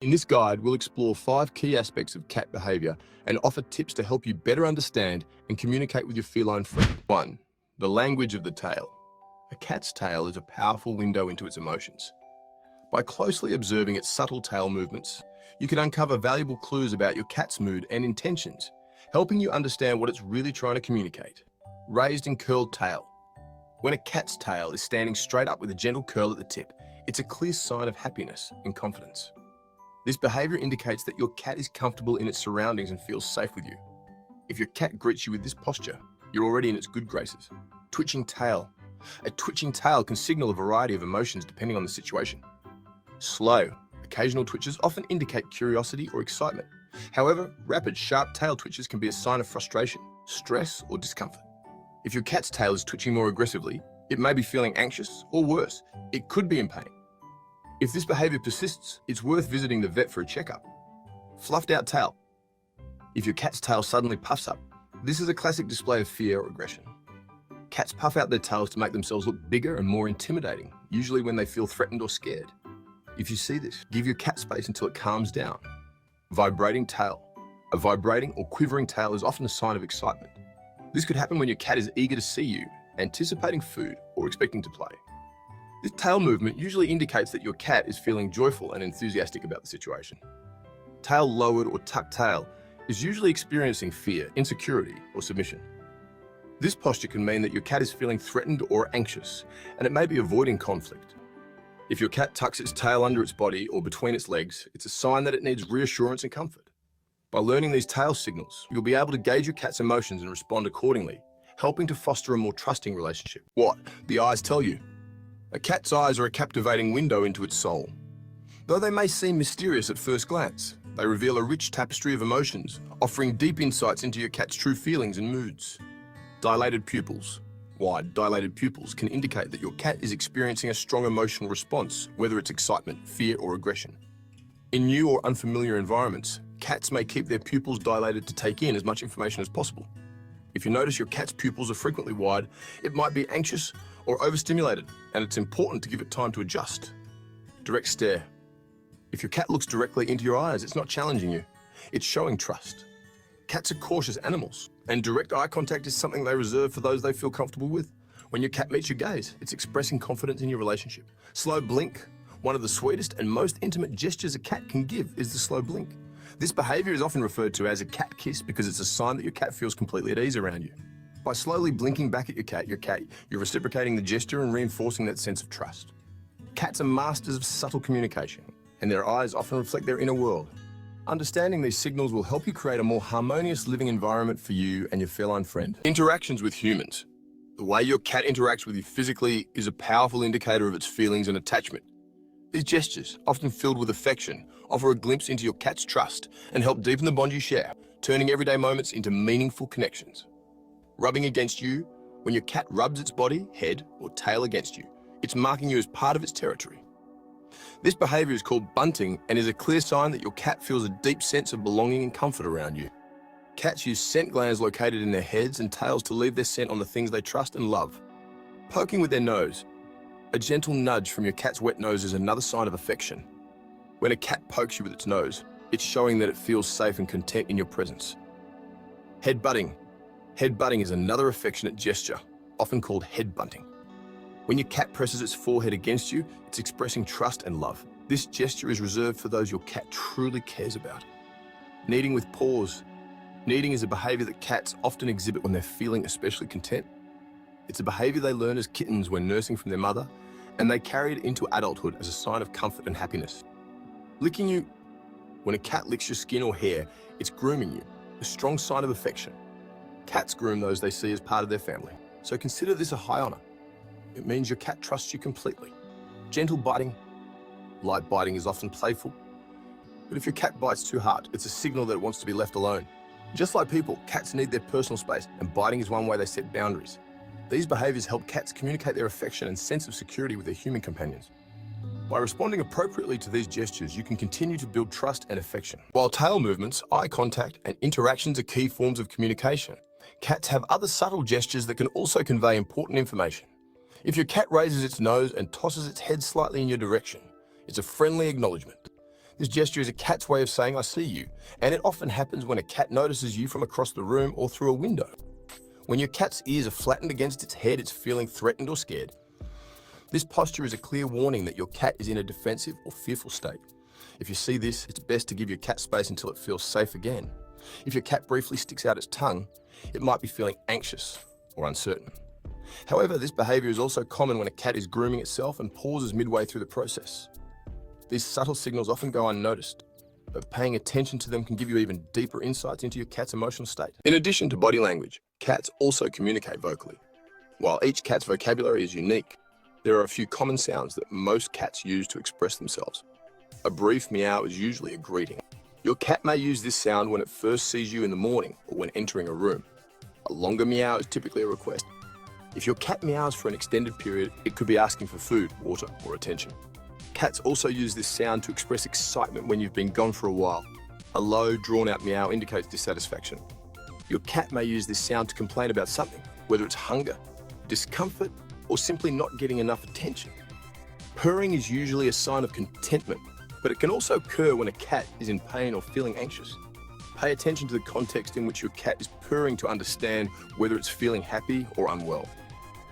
In this guide, we'll explore 5 key aspects of cat behavior and offer tips to help you better understand and communicate with your feline friend. 1. The language of the tail. A cat's tail is a powerful window into its emotions. By closely observing its subtle tail movements, you can uncover valuable clues about your cat's mood and intentions, helping you understand what it's really trying to communicate. Raised and curled tail. When a cat's tail is standing straight up with a gentle curl at the tip, it's a clear sign of happiness and confidence. This behavior indicates that your cat is comfortable in its surroundings and feels safe with you. If your cat greets you with this posture, you're already in its good graces. Twitching tail. A twitching tail can signal a variety of emotions depending on the situation. Slow. Occasional twitches often indicate curiosity or excitement. However, rapid, sharp tail twitches can be a sign of frustration, stress, or discomfort. If your cat's tail is twitching more aggressively, it may be feeling anxious, or worse, it could be in pain. If this behavior persists, it's worth visiting the vet for a checkup. Fluffed out tail. If your cat's tail suddenly puffs up, this is a classic display of fear or aggression. Cats puff out their tails to make themselves look bigger and more intimidating, usually when they feel threatened or scared. If you see this, give your cat space until it calms down. Vibrating tail. A vibrating or quivering tail is often a sign of excitement. This could happen when your cat is eager to see you, anticipating food, or expecting to play. This tail movement usually indicates that your cat is feeling joyful and enthusiastic about the situation. Tail lowered or tucked tail is usually experiencing fear, insecurity, or submission. This posture can mean that your cat is feeling threatened or anxious, and it may be avoiding conflict. If your cat tucks its tail under its body or between its legs, it's a sign that it needs reassurance and comfort. By learning these tail signals, you'll be able to gauge your cat's emotions and respond accordingly, helping to foster a more trusting relationship. What the eyes tell you. A cat's eyes are a captivating window into its soul. Though they may seem mysterious at first glance, they reveal a rich tapestry of emotions, offering deep insights into your cat's true feelings and moods. Dilated pupils. Wide, dilated pupils can indicate that your cat is experiencing a strong emotional response, whether it's excitement, fear, or aggression. In new or unfamiliar environments, cats may keep their pupils dilated to take in as much information as possible. If you notice your cat's pupils are frequently wide, it might be anxious or overstimulated, and it's important to give it time to adjust. Direct stare. If your cat looks directly into your eyes, it's not challenging you. It's showing trust. Cats are cautious animals, and direct eye contact is something they reserve for those they feel comfortable with. When your cat meets your gaze, it's expressing confidence in your relationship. Slow blink. One of the sweetest and most intimate gestures a cat can give is the slow blink. This behavior is often referred to as a cat kiss because it's a sign that your cat feels completely at ease around you. By slowly blinking back at your cat, you're reciprocating the gesture and reinforcing that sense of trust. Cats are masters of subtle communication, and their eyes often reflect their inner world. Understanding these signals will help you create a more harmonious living environment for you and your feline friend. Interactions with humans. The way your cat interacts with you physically is a powerful indicator of its feelings and attachment. These gestures, often filled with affection, offer a glimpse into your cat's trust and help deepen the bond you share, turning everyday moments into meaningful connections. Rubbing against you. When your cat rubs its body, head, or tail against you, it's marking you as part of its territory. This behavior is called bunting and is a clear sign that your cat feels a deep sense of belonging and comfort around you. Cats use scent glands located in their heads and tails to leave their scent on the things they trust and love. Poking with their nose. A gentle nudge from your cat's wet nose is another sign of affection. When a cat pokes you with its nose, it's showing that it feels safe and content in your presence. Head-butting. Head-butting is another affectionate gesture, often called head-bunting. When your cat presses its forehead against you, it's expressing trust and love. This gesture is reserved for those your cat truly cares about. Kneading with paws. Kneading is a behavior that cats often exhibit when they're feeling especially content. It's a behavior they learn as kittens when nursing from their mother, and they carry it into adulthood as a sign of comfort and happiness. Licking you. When a cat licks your skin or hair, it's grooming you, a strong sign of affection. Cats groom those they see as part of their family, so consider this a high honor. It means your cat trusts you completely. Gentle biting. Light biting is often playful, but if your cat bites too hard, it's a signal that it wants to be left alone. Just like people, cats need their personal space, and biting is one way they set boundaries. These behaviors help cats communicate their affection and sense of security with their human companions. By responding appropriately to these gestures, you can continue to build trust and affection. While tail movements, eye contact, and interactions are key forms of communication, cats have other subtle gestures that can also convey important information. If your cat raises its nose and tosses its head slightly in your direction, it's a friendly acknowledgement. This gesture is a cat's way of saying, "I see you," and it often happens when a cat notices you from across the room or through a window. When your cat's ears are flattened against its head, it's feeling threatened or scared. This posture is a clear warning that your cat is in a defensive or fearful state. If you see this, it's best to give your cat space until it feels safe again. If your cat briefly sticks out its tongue, it might be feeling anxious or uncertain. However, this behavior is also common when a cat is grooming itself and pauses midway through the process. These subtle signals often go unnoticed, but paying attention to them can give you even deeper insights into your cat's emotional state. In addition to body language, cats also communicate vocally. While each cat's vocabulary is unique, there are a few common sounds that most cats use to express themselves. A brief meow is usually a greeting. Your cat may use this sound when it first sees you in the morning or when entering a room. A longer meow is typically a request. If your cat meows for an extended period, it could be asking for food, water, or attention. Cats also use this sound to express excitement when you've been gone for a while. A low, drawn-out meow indicates dissatisfaction. Your cat may use this sound to complain about something, whether it's hunger, discomfort, or simply not getting enough attention. Purring is usually a sign of contentment, but it can also occur when a cat is in pain or feeling anxious. Pay attention to the context in which your cat is purring to understand whether it's feeling happy or unwell.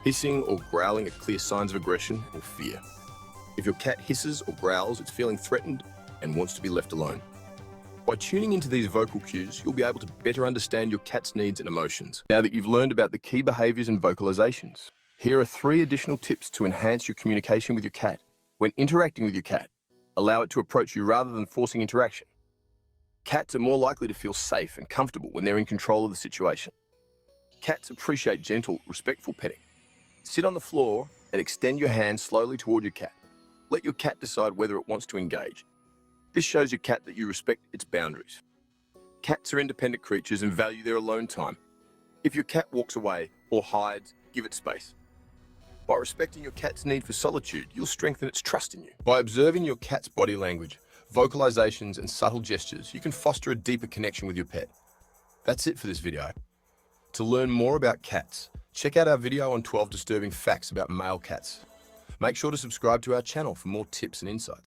Hissing or growling are clear signs of aggression or fear. If your cat hisses or growls, it's feeling threatened and wants to be left alone. By tuning into these vocal cues, you'll be able to better understand your cat's needs and emotions. Now that you've learned about the key behaviors and vocalizations, here are 3 additional tips to enhance your communication with your cat. When interacting with your cat, allow it to approach you rather than forcing interaction. Cats are more likely to feel safe and comfortable when they're in control of the situation. Cats appreciate gentle, respectful petting. Sit on the floor and extend your hand slowly toward your cat. Let your cat decide whether it wants to engage. This shows your cat that you respect its boundaries. Cats are independent creatures and value their alone time. If your cat walks away or hides, give it space. By respecting your cat's need for solitude, you'll strengthen its trust in you. By observing your cat's body language, vocalizations, and subtle gestures, you can foster a deeper connection with your pet. That's it for this video. To learn more about cats, check out our video on 12 disturbing facts about male cats. Make sure to subscribe to our channel for more tips and insights.